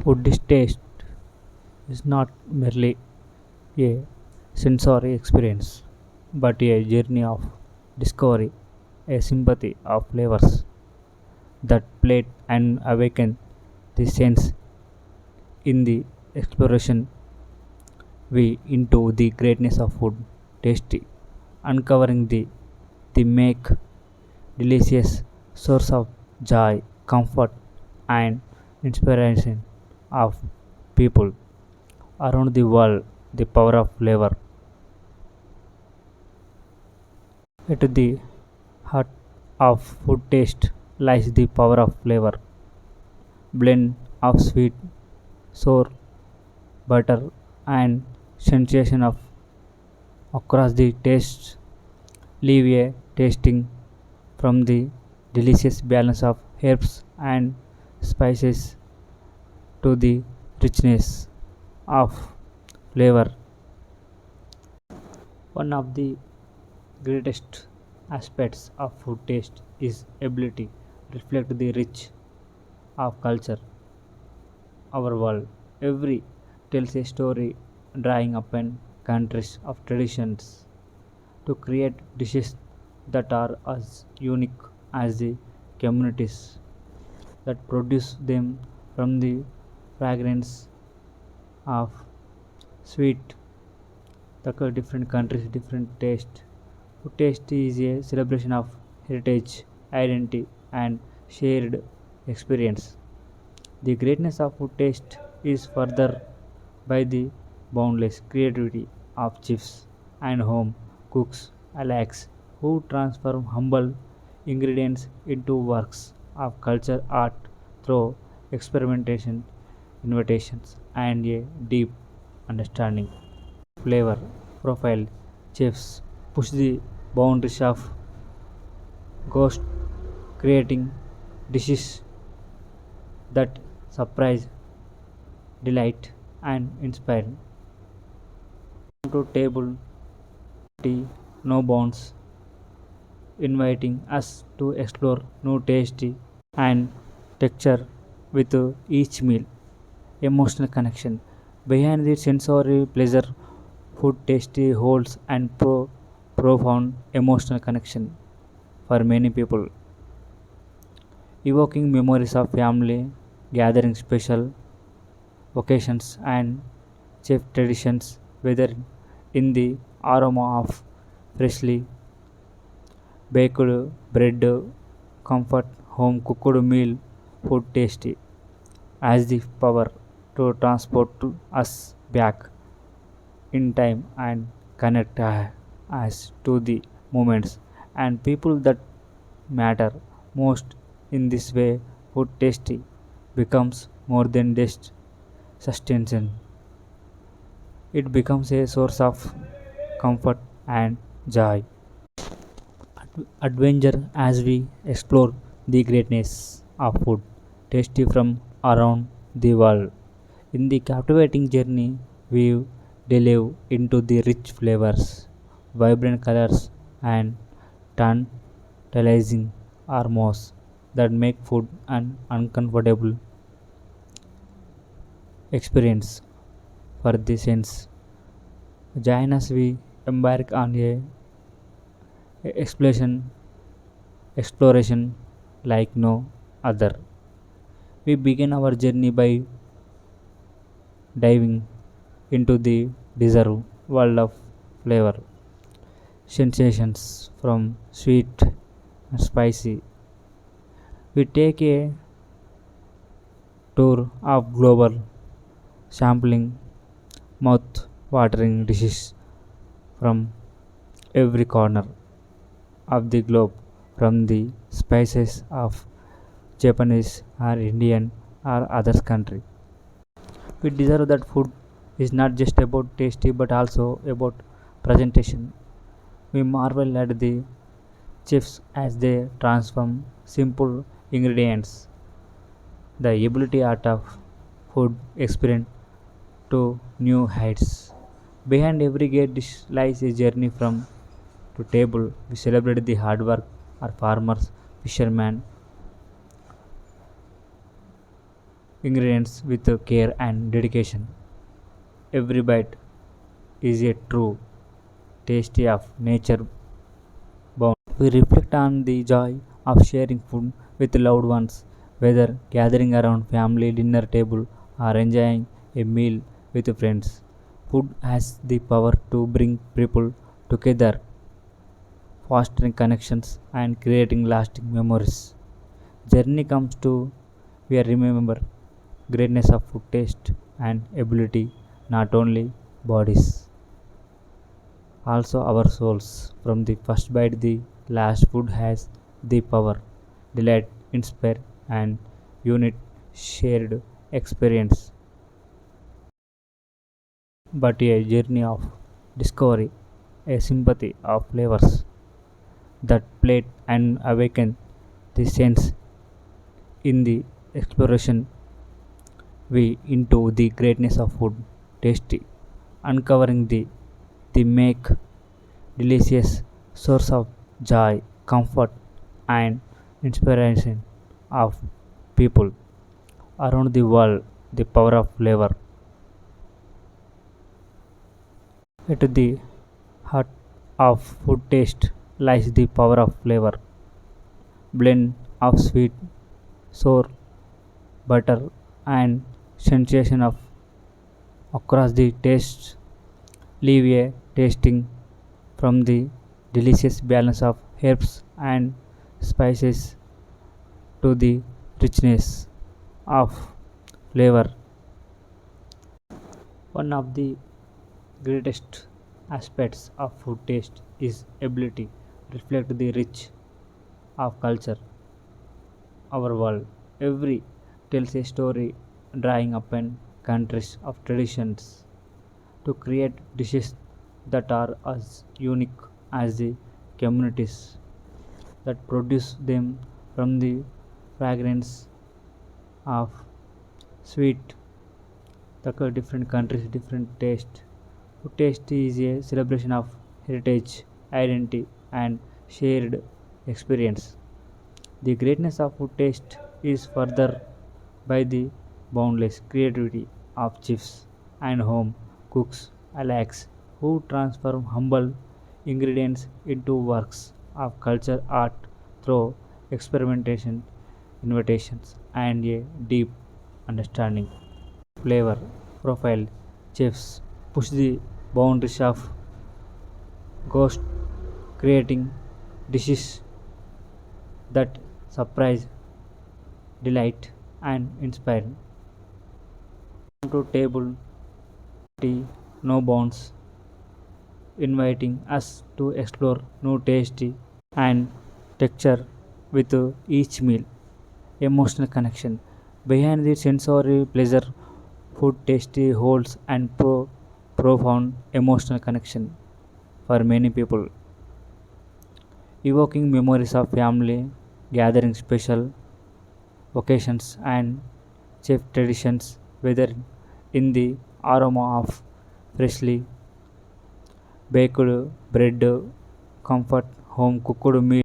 Food taste is not merely a sensory experience, but a journey of discovery, a sympathy of flavors that plate and awaken the sense in the exploration we into the greatness of food, tasty, uncovering the make delicious source of joy, comfort, and inspiration of people around the world. The power of flavor. At the heart of food taste lies the power of flavor. Blend of sweet, sour, butter, and sensation of across the tastes leave a tasting from the delicious balance of herbs and spices to the richness of flavor. One of the greatest aspects of food taste is ability to reflect the rich of culture, our world. Every tells a story drawing upon countries of traditions to create dishes that are as unique as the communities that produce them from the fragrance of sweet the different countries different taste. Food taste is a celebration of heritage, identity, and shared experience. The greatness of food taste is further by the boundless creativity of chefs and home cooks alike who transform humble ingredients into works of culture art through experimentation, invitations, and a deep understanding. Flavor profile chefs push the boundaries of ghost, creating dishes that surprise, delight, and inspire. To table tea, no bounds, inviting us to explore new tasty and texture with each meal. Emotional connection. Behind the sensory pleasure, food tasty holds and profound emotional connection for many people, evoking memories of family gathering, special occasions, and chef traditions, whether in the aroma of freshly baked bread, comfort home cooked meal, food tasty has the power to transport to us back in time and connect us to the moments and people that matter most. In this way, food tasty becomes more than just sustenance. It becomes a source of comfort and joy. Adventure as we explore the greatness of food tasty from around the world. In the captivating journey, we delve into the rich flavors, vibrant colors, and tantalizing aromas that make food an uncomfortable experience for the sense. Join us, we embark on a exploration like no other. We begin our journey by diving into the deserved world of flavor, sensations from sweet and spicy. We take a tour of global sampling mouth watering dishes from every corner of the globe, from the spices of Japanese or Indian or other country. We deserve that food is not just about tasty but also about presentation. We marvel at the chefs as they transform simple ingredients, the ability art of food experience to new heights. Behind every great dish lies a journey from to table. We celebrate the hard work of farmers, fishermen, ingredients with care and dedication. Every bite is a true tasty of nature bound. We reflect on the joy of sharing food with loved ones, whether gathering around family dinner table or enjoying a meal with friends. Food has the power to bring people together, fostering connections and creating lasting memories. Journey comes to we remember greatness of food taste and ability, not only bodies, also our souls. From the first bite, the last food has the power, delight, inspire, and unit shared experience, but a journey of discovery, a sympathy of flavors that plate and awaken the sense in the exploration way into the greatness of food, tasty, uncovering the make delicious source of joy, comfort, and inspiration of people around the world. The power of flavor. At the heart of food taste lies the power of flavor, blend of sweet, sour, butter, and sensation of across the tastes leave a tasting from the delicious balance of herbs and spices to the richness of flavor. One of the greatest aspects of food taste is ability to reflect the rich of culture, our world. Every tells a story drawing upon countries of traditions to create dishes that are as unique as the communities that produce them, from the fragrance of sweet the different countries different taste. Food taste is a celebration of heritage, identity, and shared experience. The greatness of food taste is further by the boundless creativity of chefs and home cooks alike, who transform humble ingredients into works of culture art through experimentation, invitations, and a deep understanding. Flavor profile chefs push the boundaries of ghost, creating dishes that surprise, delight, and inspire. To table tea, no bounds, inviting us to explore new tasty and texture with each meal. Emotional connection. Behind the sensory pleasure, food tasty holds and profound emotional connection for many people, evoking memories of family gathering, special occasions, and chef traditions, whether in the aroma of freshly baked bread, comfort home cooked meal